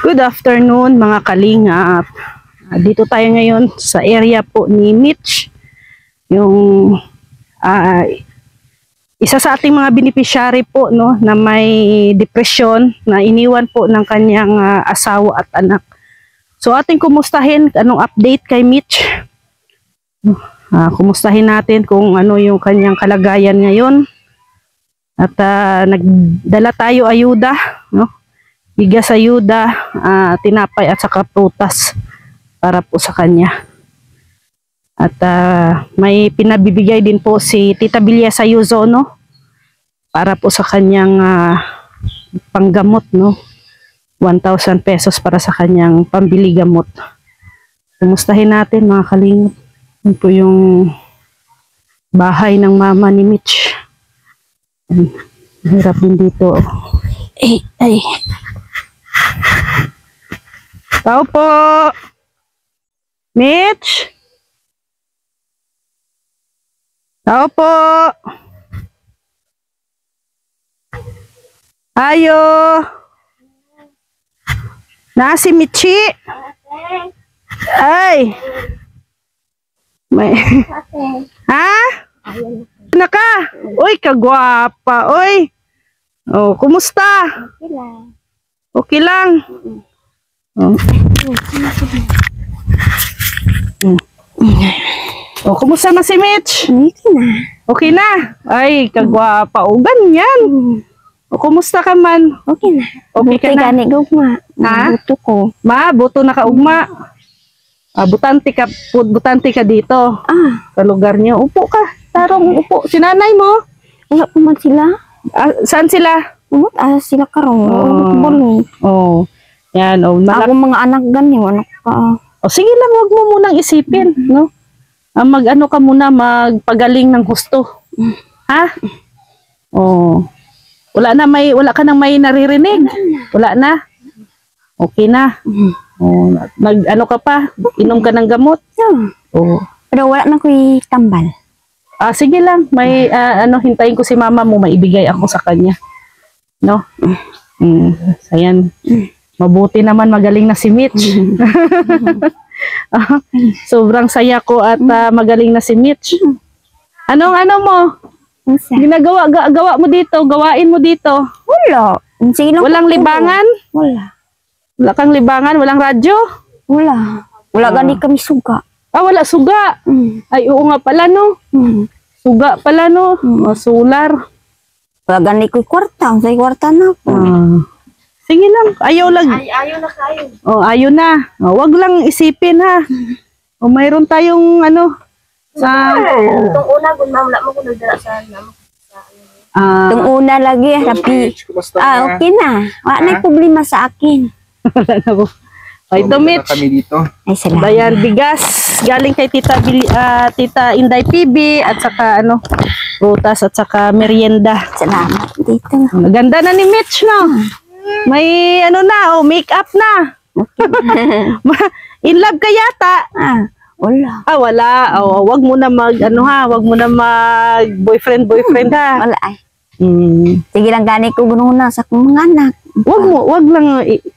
Good afternoon mga kalingap. Dito tayo ngayon sa area po ni Mitch. Yung isa sa ating mga beneficiary po no, na may depression na iniwan po ng kanyang asawa at anak. So ating kumustahin anong update kay Mitch. Kumustahin natin kung ano yung kanyang kalagayan ngayon. At nagdala tayo ayuda, no? Bigas ayuda, tinapay at saka prutas para po sa kanya. At may pinabibigay din po si Tita Bilya sa Yuzono para po sa kanyang panggamot, no? 1,000 pesos para sa kanyang pambili gamot. Kumustahin natin mga kalingap. Yun po yung bahay ng mama ni Mitch. Hirap din dito. Ay. Tao po. Mitch. Tao po. Ayo. Na si Mitchi. Ay. May. Ha? Naka. Uy, kagwapa. Uy. Oh, kumusta? Okay lang. Okay lang. Oh. Oh, kumusta na si Mitch? Okay na. Okay na. Ay, kagwapa. O, ganyan. O, kumusta ka man? Okay na. Okay ka na? Gani gugma. Ha? Buto ko. Ma, buto na kaugma. Butante ka dito. Sa lugar niyo. Upo ka. Tarong upo. Si nanay mo? Wala pa man sila. Saan sila? Umot sila karong. Bulong. Oh. Yan. Oh, Ako mga anak gani. Anak pa. O sige lang, wag mo munang isipin, no? Mag-ano ka muna, magpagaling ng husto. Ha? Oh. Wala ka nang may naririnig. Wala na. Okay na. Oh, ano ka pa? Inom ka ng gamot? Oh. Pero wala na ko'y tambal. Sige lang, may hintayin ko si mama mo, maibigay ako sa kanya. No? Ayan. Mabuti naman, magaling na si Mitch. Sobrang saya ko at magaling na si Mitch. Ano mo? Gawa mo dito, gawain mo dito. Wala. Walang libangan? Wala. Wala kang libangan? Walang radyo? Wala. Wala gani kami suga. Wala suga. Ay, oo nga pala, no? Suga pala, no? Solar. Wala gani ko'y kwarta. Sa'y kwarta na po. Sige lang. Ayaw lang. Ayaw na kayo. Ayaw na. Wag lang isipin, ha? Mayroon tayong, Itong una, wala mo kung nagdala sa itong una lagi, rapi. Okay na. Wala na problema sa akin. Wala na po. Ito, Mitch. Ay, salamat. Bayan bigas. Galing kay Tita Inday PB at saka prutas at saka merienda. Salamat dito. Maganda na ni Mitch, no? May make-up na. In love ka yata. Wala. Wala. Wag mo na wag mo na mag boyfriend ha. Wala ay. Sige lang gani ko gununa sa akong mga anak.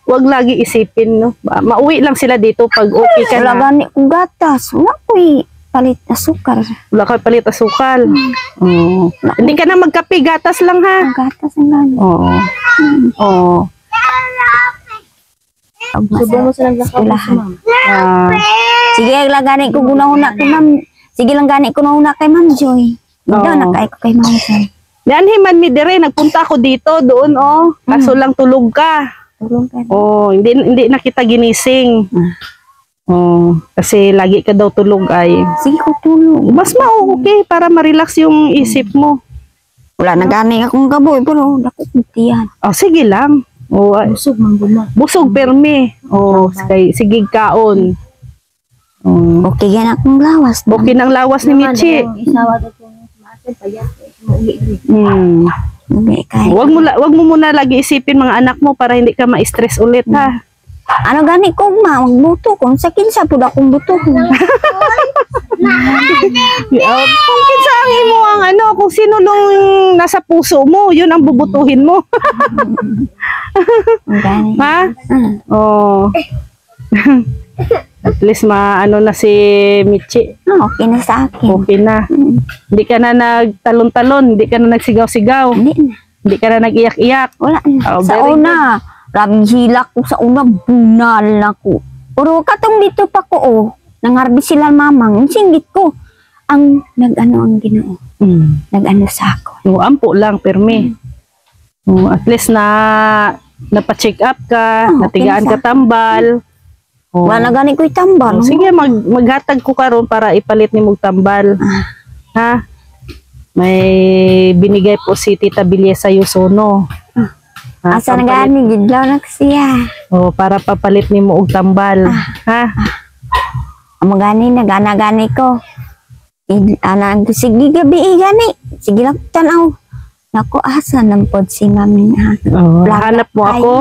Wag lagi isipin, no. Mauwi lang sila dito pag okay ka na. Wala gani ko gatas. Wala ko'y palit asukar. Wala ka palit asukal. Hindi ka na magkape, gatas lang ha. Gatas ang gani. Oo. Subo mo sa naglakas. Sige lang gani ko gununa kay ma'am. Sige lang gani ko gununa kay Ma'am Joy. Ganda na kay ko kay Ma'am Joy. Himan mi dire, nagpunta ako dito doon kaso lang tulog ka. Tulog ka. Hindi na kita ginising. Kasi lagi ka daw tulog ay. Sige ko tulog. Mas okay para ma-relax yung isip mo. Wala na gani akong gaboy pero dako tiyan. Sige lang. Busog man guma. Busog permi. Sige kaon. Okay yan akong lawas. Okay nang lawas ni Mitchi. Isawa daw kung maasin payat. Wag mo muna lagi isipin mga anak mo para hindi ka ma-stress ulit, ha. Ano gani ko magbuto kung sa kinsa pud akong buto. Kung kinsa ang imo ang ano, kung sino lang nasa puso mo, yun ang bubutuhin mo. Gani. Ha? Oh. At least maano na si Michi. Okay na sa akin. Okay na. Hindi ka na nagtalon-talon, hindi ka na nagsigaw-sigaw, Hindi na. hindi ka na nag-iyak-iyak. Wala na. Oh, Sa very una, rabing hilak ko sa una, bunal na ko. Pero katong dito pa ko, nangarbi sila mamang, singgit ko. Ang nag-ano ang Ginoo. Nag-ano sa ako. No, ampo lang, permi. At least napacheck up ka, natigaan ka tambal. Wala na gani ko itambal. Sige, maghatag ko karon para ipalit ni mong tambal. Ha? May binigay po si Tita Bilye sa Yusono. Asa na gani, gidlaw na siya. Para papalit ni mo og tambal. Ha? Amo gani, nagana-gani ko. Sige gabi gani. Sige lang tanaw. Naku, asa ng pod si mami na. Hanap mo ako.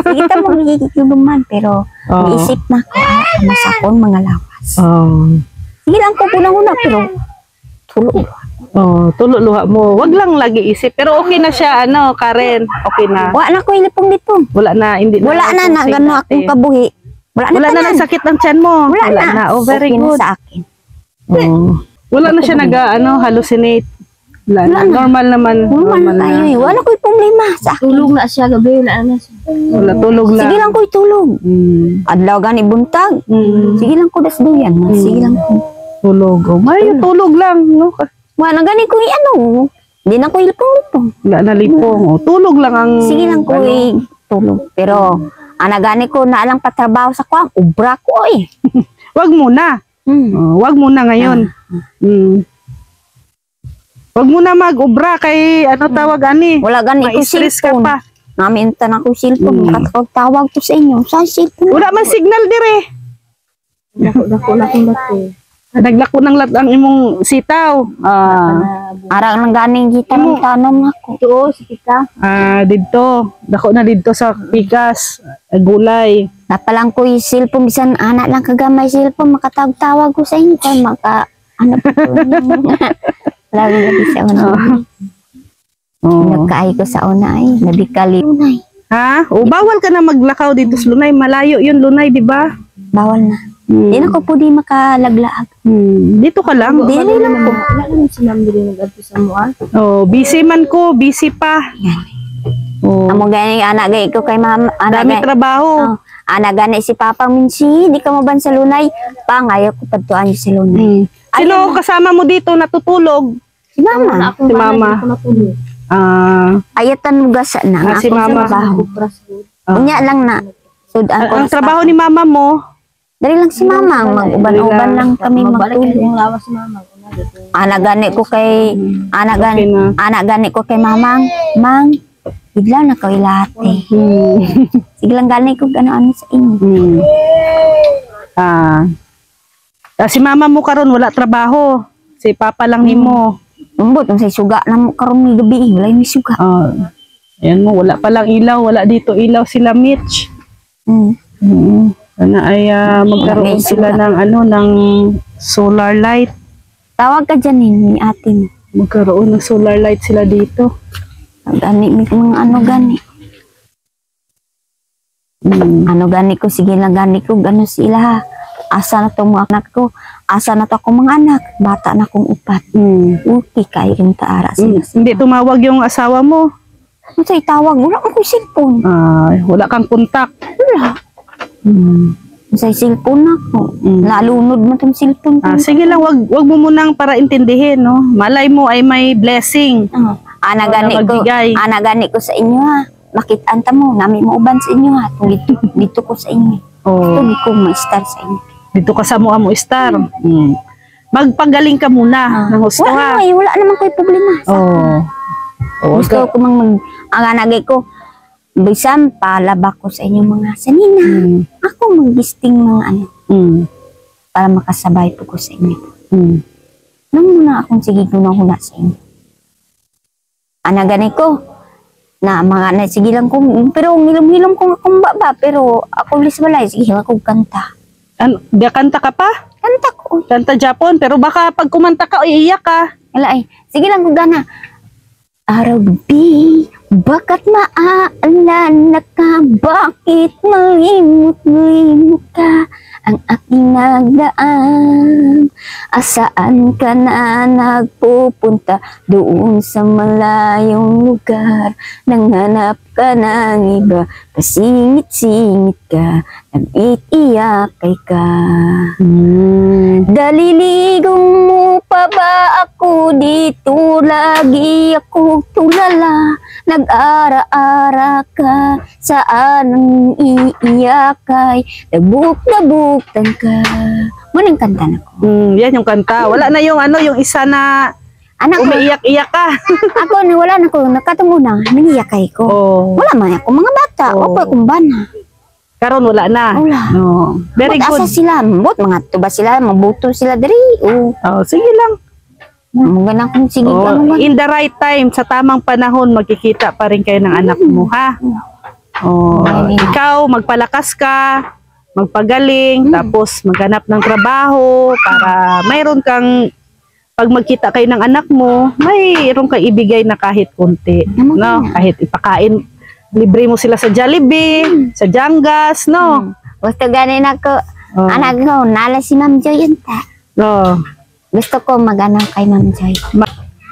Sige ta mo gigiguman pero naisip na ko masakon mga lawas. Sige lang ko punang-una pero tulog. Tulo luha mo. Wag lang lagi isip. Pero okay na siya, ano, Karen. Okay na. Wala na ko ilipong dito. Wala na, hindi na. Wala na gano akong kabuhi. Wala na sakit ng tiyan mo. Wala na. Oh, very okay good. Na sa akin. Wala na siya hallucinate. Wala na. Normal naman. Normal na tayo eh. Wala ko'y problema sa akin. Tulog na siya gabi, wala na siya. Wala, tulog lang. Sige lang ko'y tulog. Adlaw gani buntag. Sige lang ko dasduyan. Sige lang ko. Tulog. May tulog lang. No? Wala gani ko'y ano. Hindi na ko'y lipong-lipong. Wala na lipong. Tulog lang ang... Sige lang ko'y tulog. Pero, gani ko na lang patrabaho sa kuwang. Ubra ko eh. Wag muna. Wag muna ngayon. Wag muna mag-ubra kay ano tawag ani. Wala gani ko Ma-stress ka cellphone. pa. Naminta na ko cellphone. Tawag to sa inyo. Saan cellphone? Wala man signal dire. Dako na kong dako. Naglako ng lat ang imong sitaw. Arang nang ganing kita ng tanom ako. Oo, sige ka. Dito. Dako na dito sa pikas. Gulay. Napalang ko yung cellphone. Bisan anak lang kagamay cellphone. Makatawag-tawag ko sa inyo. Kaya ano po. Lagi sa una. Nagkaay ko sa una ay. Nabikali. Lunay. Ha? Bawal ka na maglakaw dito sa Lunay. Malayo yun Lunay, di ba? Bawal na. Di na ko po di makalaglaag. Dito ka lang. Di lang po. Wala naman si Ma'am Dili nag-adto sa mua. Busy man ko. Busy pa. Amo gani anak gay ko kay mama. Dami trabaho. Anak gani si Papa Minsi. Di ka maban sa Lunay. Pangayo ko pagtuan sa Lunay. Sino kasama mo dito natutulog? Si Mama. Si Mama. Ayatan mo gasa na. Si Mama. Unya lang na. Sudan ko. Ang trabaho ni Mama mo? Dari lang si Mama. Mag-uban-uban lang kami Mabalik magtulog. yung lawas si Mama. Anak gani ko kay Mamang. Mang, bigla na ko ilate. Sige lang gani ko ano sa inyo. Si Mama mo karon wala trabaho. Si Papa lang nimo. Umbot, say suga na mo karon ni gabi. Wala yung suga. Ayan mo, wala palang ilaw. Wala dito ilaw sila Mitch. Sana ay magkaroon sila ng ng solar light. Tawag ka dyan ni ate mo. Magkaroon ng solar light sila dito. Gani, mga ano gani. Ano gani ko, sige lang gani ko, gano sila. Asa na to mga anak ko, asa na to akong mga anak, bata na kong upat. Okay, kayo rin taara sila. Hindi tumawag yung asawa mo? Ano sa'yo tawag? Wala akong cellphone. Wala kang kontak? Wala. Sa cellphone ako. Nalunod mo itong cellphone ko. Sige lang, wag mo munang para intindihin, no? Malay mo ay may blessing. Ana gani ko sa inyo ha. Makitaan ta mo, nami mo uban sa inyo ha. Dito ko sa inyo. Dito ko ma-star sa inyo. Dito ka sa mo star. Magpagaling ka muna ng gusto ha. Wala naman ko'y problema. Gusto ko ang anagay ko. Bisan palaba ko sa inyo mga sanina. Ako mag-gisting mga para makasabay po ko sa inyo. Nang muna akong sige huna sa inyo. Anagani ko na mga sige lang ko pero ngilom-ngilom ko akong baba pero ako lis balay sige lang kong kanta. Kanta ka pa? Kanta ko. Kanta Japon, pero baka pag kumanta ka, iiyak ka. Wala ay. Sige lang ko gana. Araw-gabi, bakit maaalan na ka? Bakit malimot-limot ka? Ang aking nagdaan, asaan ka na nagpupunta? Doon sa malayong lugar, nanghanap ka ng iba, pasingit-singit ka, nag-iiyakay ka. Daliligong mo pa ba ako dito? Lagi ako tulala, nag-ara-ara ka, saan ang iiyakay? Nabuk-nabuktan ka. Munang kanta na ko. Yan yung kanta. Wala na yung yung isa na Anak ko, umiiyak-iyak ka. ako na wala na ko, nakatungo na, nangiyakay ko. Oh. Wala man ako mga bata, Oh. o pa akong bana. Karon wala na. Wala. No. Very Asa good. sila, mga tuba sila, mabuto sila diri. Oh, Oh, sige lang. mga na kung sige Oh, ka mo. in the right time, sa tamang panahon, magkikita pa rin kayo ng anak mo, ha? Oh, ikaw, magpalakas ka, magpagaling, tapos maghanap ng trabaho para mayroon kang, pag magkita kayo ng anak mo, mayroon kang ibigay na kahit konti, no? Kahit ipakain, libre mo sila sa Jollibee, sa Jangas, no? Gusto ganin ako, Oh. anak ko, nala si Ma'am Joy yun ta. No. Gusto ko mag-anang kay Ma'am Joy.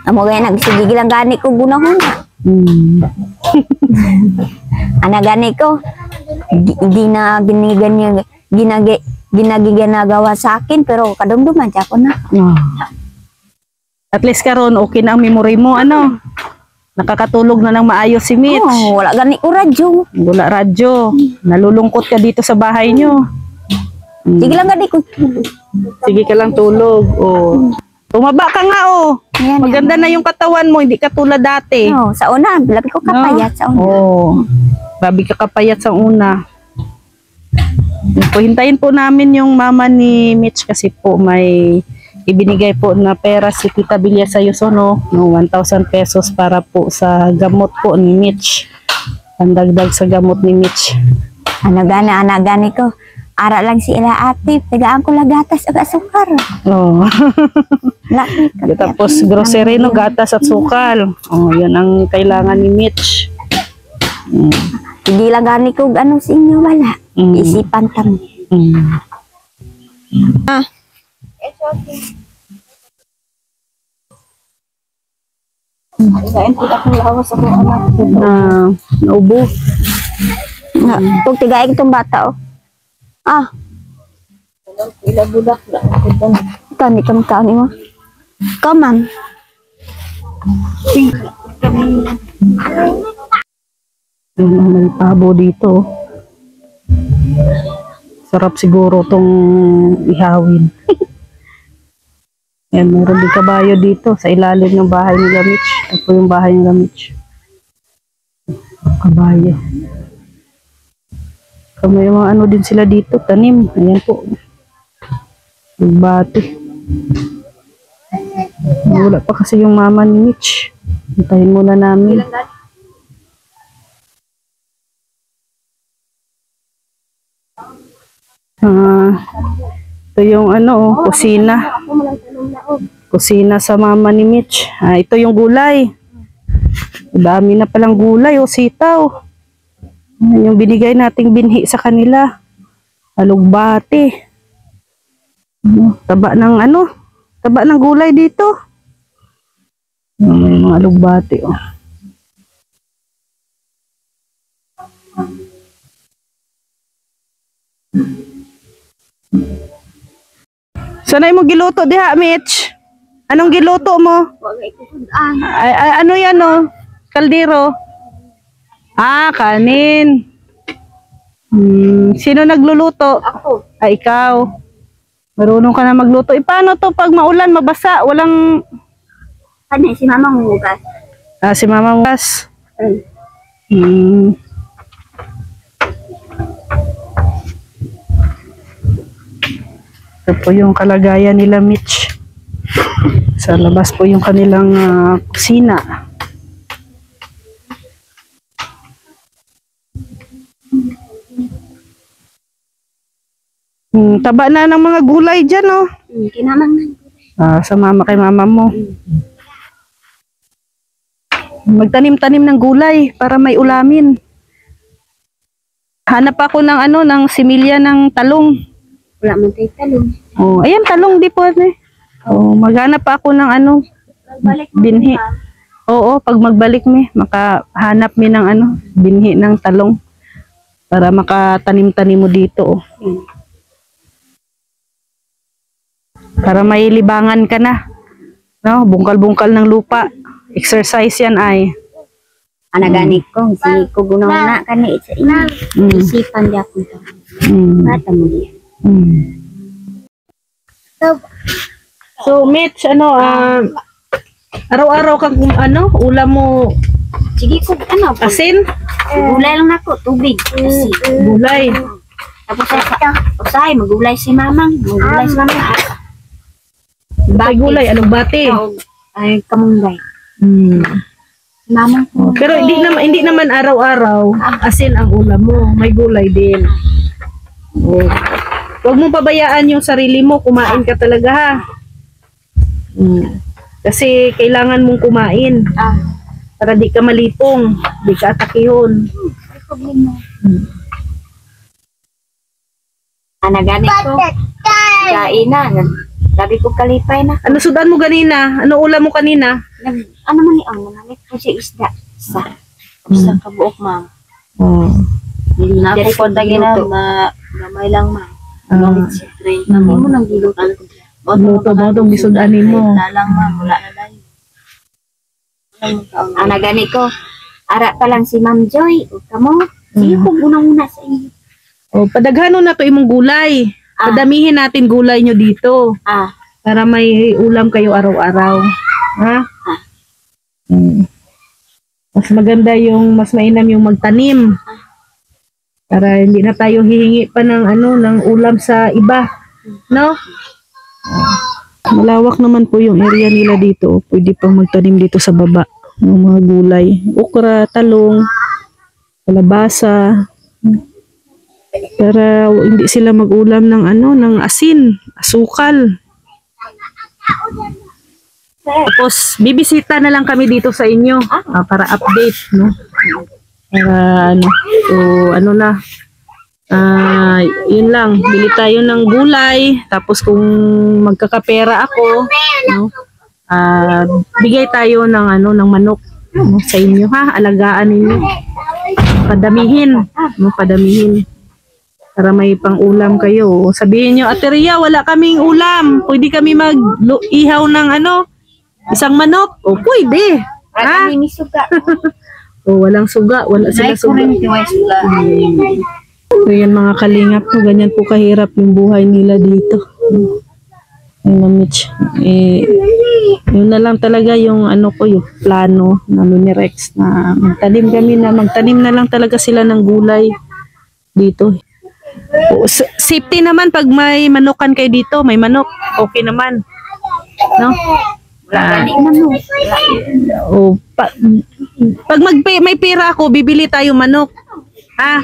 Amo gaya nagsigigil lang gani ko gunahuna. Ana gani ko, di na ginagiganagawa sa akin, pero kadumduman siya ko na. Oh. At least karon okay na ang memory mo, ano? Nakakatulog na ng maayos si Mitch. Oh, wala gani ko radyo. Wala radyo. Nalulungkot ka dito sa bahay nyo. Sige lang gani ko. Sige ka lang tulog. Oh. Tumaba ka nga, oh. Yan, Maganda na yung katawan mo, hindi ka tulad dati. No, sa una, labi ko kapayat sa una. Oh. Grabe ka kapayat sa una. Yun po, hintayin po namin yung mama ni Mitch kasi po may ibinigay po na pera si Tita Bilya sa Yusono, no, 1,000 pesos para po sa gamot po ni Mitch. Pandagdag sa gamot ni Mitch. Ano gani ko. Ara lang si ila ate, tagaan ko lagatas ag asukar. Oh. Laki ka. Tapos grocery, no, gatas at sukal. Oh, yun ang kailangan ni Mitch. Hindi lang gani ko ano sa inyo wala. Mm. Isipan kami. Kain po akong lawas ako anak ko. Naubo. Kung tigaig itong bata oh. Ah, Ila budak na ako doon. kani kami kaani mo. Come on. May pabo dito. Sarap siguro tong ihawin. Yan, meron din kabayo dito sa ilalim ng bahay ni Mitch. Ito yung bahay ni Mitch. Kabayo. May mga ano din sila dito, tanim. Ayan po. Nagbati. Wala pa kasi yung mama ni Mitch. Hintayin muna namin. Ito yung ano, kusina. Kusina sa mama ni Mitch. Ito yung gulay. Dami na palang gulay o sitaw. Yan yung binigay nating binhi sa kanila. Alugbati. Taba ng gulay dito. May mga alugbati, oh. Sanay mo giluto diha, Mitch? Anong giluto mo? Ano yan, oh? Kaldero? Kanin. Sino nagluluto? Ako. Ikaw. Marunong ka na magluto. Paano to pag maulan, mabasa? Walang... Kani si mama ngugas. Si Mama Was. Ito po yung kalagayan nila, Mitch. Sa labas po yung kanilang kusina. Taba na ng mga gulay dyan, oh. Kinamang Sa mama kay mama mo. Magtanim-tanim ng gulay para may ulamin. Hanap ako ng ng similya ng talong. wala man tayo talong. Oh, ayan talong di po Oh, maghanap ako ng Balik mo. binhi. Oo, pag magbalik mi, makahanap mi ng binhi ng talong para makatanim-tanim mo dito. Oh. Para may libangan ka na. No, bungkal-bungkal ng lupa. Exercise yan ay. Anaganit ko, si ko guna-una kani sa ina. Isipan di ako ito. Bata mo diyan. So, Mitch, araw-araw kang ulam mo Sige ko, asin? gulay lang ako, tubig. Kasi, Gulay. tapos usay, magulay si mamang. Magulay si mamang. May gulay, anong bati? Ay, kamunggay. Si mamang ko. Pero hindi naman araw-araw asin ang ulam mo. May gulay din. Oh. Huwag mo pabayaan yung sarili mo. Kumain ka talaga ha. Kasi kailangan mong kumain. Para di ka malipong. Di ka atakihon. Ay, problema. Anaganit ko. Kain na. Sabi ko kalipay na. Ano sudan mo ganina? Ano ulam mo kanina? Ano man ang nanamit ko siya isda. Sa kabuok, ma'am. Oh. Dari ko tagina gamay lang, ma'am. Hindi mo nang gilutan ko. Luto mo itong bisudanin mo. Lang, ma'am. Wala na lang. Anagani ko. Ara pa lang si Ma'am Joy. O kamo. Sige ko unang-una sa inyo. Oh, padaghano na to imong gulay. Padamihin natin gulay nyo dito. Para may ulam kayo araw-araw. Ha? Mas maganda mas mainam yung magtanim. Para hindi na tayo hihingi pa ng ng ulam sa iba. No? Malawak naman po yung area nila dito. Pwede pang magtanim dito sa baba ng mga gulay. Okra, talong, kalabasa. Para hindi sila mag-ulam ng ng asin, asukal. Tapos bibisita na lang kami dito sa inyo para update, no? Para yun lang, bili tayo ng gulay, tapos kung magkakapera ako, no? Bigay tayo ng ng manok sa inyo ha, alagaan ninyo. Padamihin. Para may pang-ulam kayo. Sabihin nyo, Ate Ria, wala kaming ulam. Pwede kami mag-ihaw ng isang manok. O, pwede. Ha? O, walang suga. Wala sila suga. So, yan mga kalingap po. Ganyan po kahirap yung buhay nila dito. Mitch. Yun na lang talaga yung yung plano namin ni Rex na magtanim na lang talaga sila ng gulay dito. Safety naman pag may manukan kayo dito, may manok, okay naman. No? Pag may pera ako, bibili tayo manok. Ha?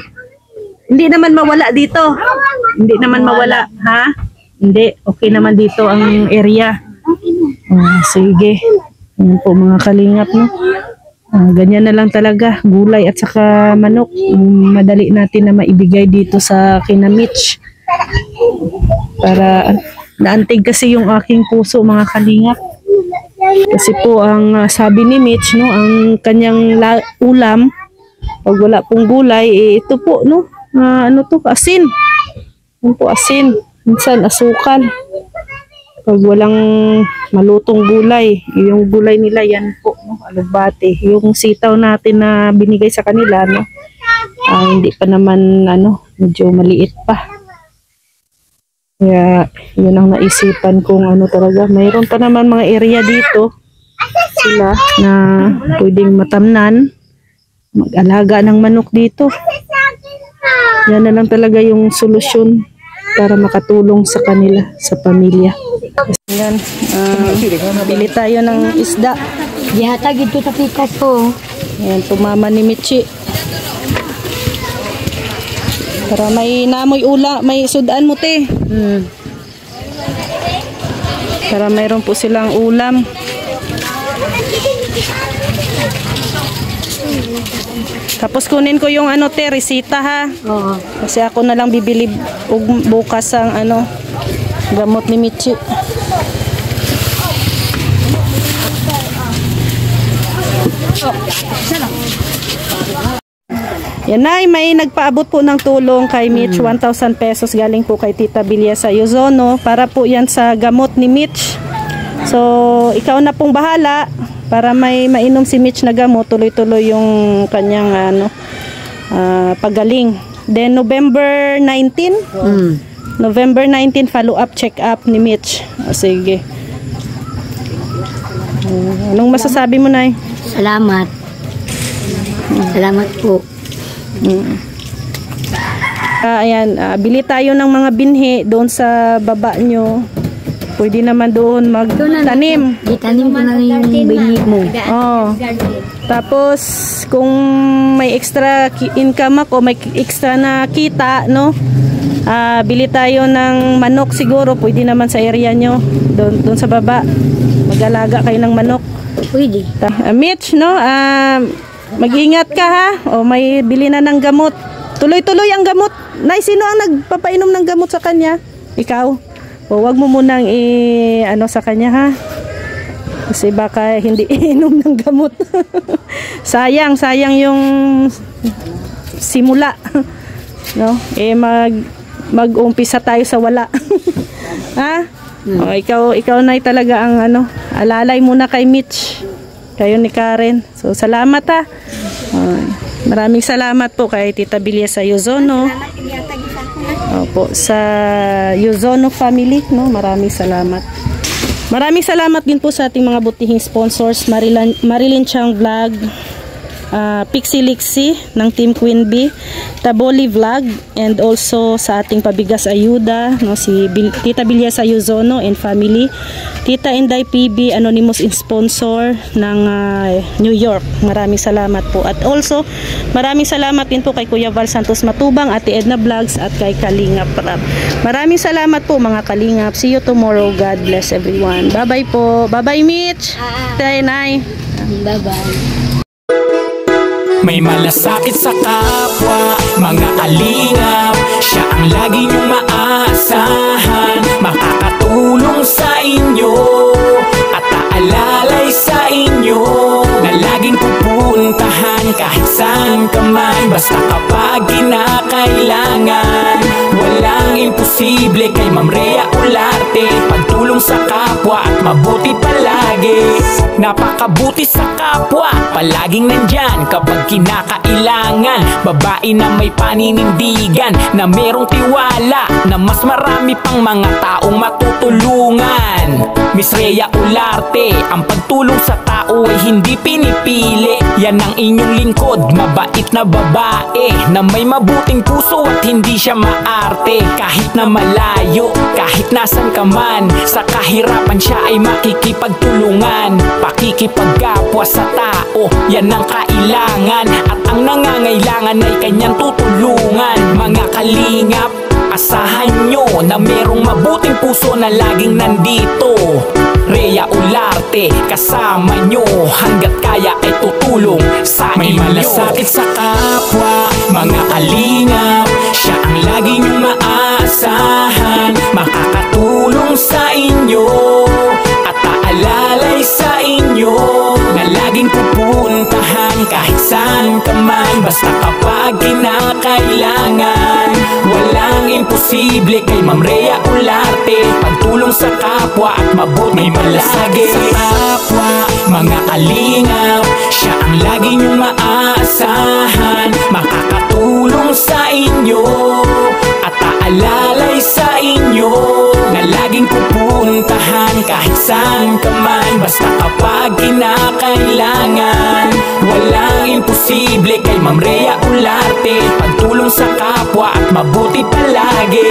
Hindi naman mawala dito. Hindi naman mawala, ha? Hindi, okay naman dito ang area. Sige. Yan po mga kalingap, no? Ganyan na lang talaga, gulay at saka manok. Madali natin na maibigay dito sa kina Mitch. Para naantig kasi yung aking puso mga kalingap. Kasi po ang sabi ni Mitch, no, ang kanyang ulam, pag wala pong gulay, ito po, no, asin. Yan po, asin. Minsan asukal. Pag walang malutong gulay, yung gulay nila yan po, no, alubate. Yung sitaw natin na binigay sa kanila, no, hindi pa naman medyo maliit pa. Kaya yun ang naisipan kong talaga. Mayroon pa naman mga area dito sila na pwedeng matamnan, mag-alaga ng manok dito. Yan na lang talaga yung solusyon para makatulong sa kanila, sa pamilya. Yan, bili tayo ng isda. Dihatag ito sa pikas ko. Yan, tumama ni Michi. Para may namoy ula, may sudan mo te. Para mayroon po silang ulam. Tapos kunin ko yung ano te, resita ha. Oo. Kasi ako na lang bibili bukas ang ano, gamot ni Michi. Yan ay, may nagpaabot po ng tulong kay Mitch, 1,000 pesos galing po kay Tita Bilya sa Yuzono para po yan sa gamot ni Mitch. So, ikaw na pong bahala para may mainom si Mitch na gamot, tuloy-tuloy yung kanyang ano, pagaling. Then November 19, November 19 follow-up check-up ni Mitch. O, sige. Anong masasabi mo, Nay? Salamat. Salamat po. Ayan, bili tayo ng mga binhi doon sa baba nyo. Pwede naman doon magtanim. Itanim ko na yung binhi mo. Oh. Tapos kung may extra income ako, may extra na kita, no? Bili tayo ng manok siguro, pwede naman sa area nyo. Doon sa baba. Mag-alaga kayo ng manok. Pwede. Mitch, no? Mag-ingat ka ha. O may bili na ng gamot. Tuloy-tuloy ang gamot. Nay, sino ang nagpapainom ng gamot sa kanya? Ikaw. O wag mo munang ano sa kanya ha. Kasi baka hindi inom ng gamot. sayang yung simula. No? Mag-umpisa tayo sa wala. Ha? O, ikaw na talaga ang ano, alalay muna kay Mitch. Kayo ni Karen. So, salamat ha. Maraming salamat po kay Tita Bilya sa Yuzono. Opo, sa Yuzono family, no? Maraming salamat. Maraming salamat din po sa ating mga butihing sponsors, Marilyn Chang Vlog, Pixie Lixie ng Team Queen Bee, Taboli Vlog, and also sa ating pabigas ayuda, no, si Tita Bilya sa Yuzono and family, Tita Inday PB, anonymous sponsor ng New York. Maraming salamat po. At also, maraming salamat din po kay Kuya Val Santos Matubang, Ate Edna Vlogs, at kay Kalingap Rap. Maraming salamat po mga Kalingap. See you tomorrow. God bless everyone. Bye-bye po. Bye-bye, Mitch. Tay, Nay. Bye-bye. May malasakit sa kapwa, mga kalingap. Siya ang lagi niyong maaasahan, makakatulong sa inyo at aalalay sa inyo, na laging pupuntahan kahit saan ka man, basta kapag kinakailangan. Walang imposible kay Ma'am Rhea Olarte, pagtulong sa kapwa at mabuti palagi. Napakabuti sa kapwa, palaging nandyan kapag kinakailangan. Babae na may paninindigan, na merong tiwala, na mas marami pang mga taong matutulungan. Miss Rhea Olarte, ang pagtulong sa tao ay hindi pinipili. Yan ang inyong lingkod, mabait na babae, na may mabuting puso at hindi siya maarte. Kahit na malayo, kahit nasan ka man, sa kahirapan siya ay makikipagtulungan. Pakikipagkapwa sa tao, yan ang kailangan, at ang nangangailangan ay kanyang tutulungan. Mga kalingap, asahan nyo na merong mabuting puso na laging nandito. Rhea Olarte, kasama nyo, hanggat kaya ay tutulong sa inyo. May malasakit sa kapwa, mga kalingap. Siya ang lagi nyong maaasahan, makakatulong sa inyo at aalalay sa inyo, na laging pupuntahan kahit saan ka man, basta kapag kinakailangan. Walang imposible kay Ma'am Rhea Olarte, pagtulong sa kapwa at mabuti palagi. Sa kapwa, mga kalingap. Siya ang lagi nyong maaasahan, makakatulong sa inyo at aalalay sa inyo, na laging pupuntahan kahit saan ka man, basta kapag kinakailangan. Walang imposible kay Ma'am Rhea Olarte, pagtulong sa kapwa at mabuti palagi.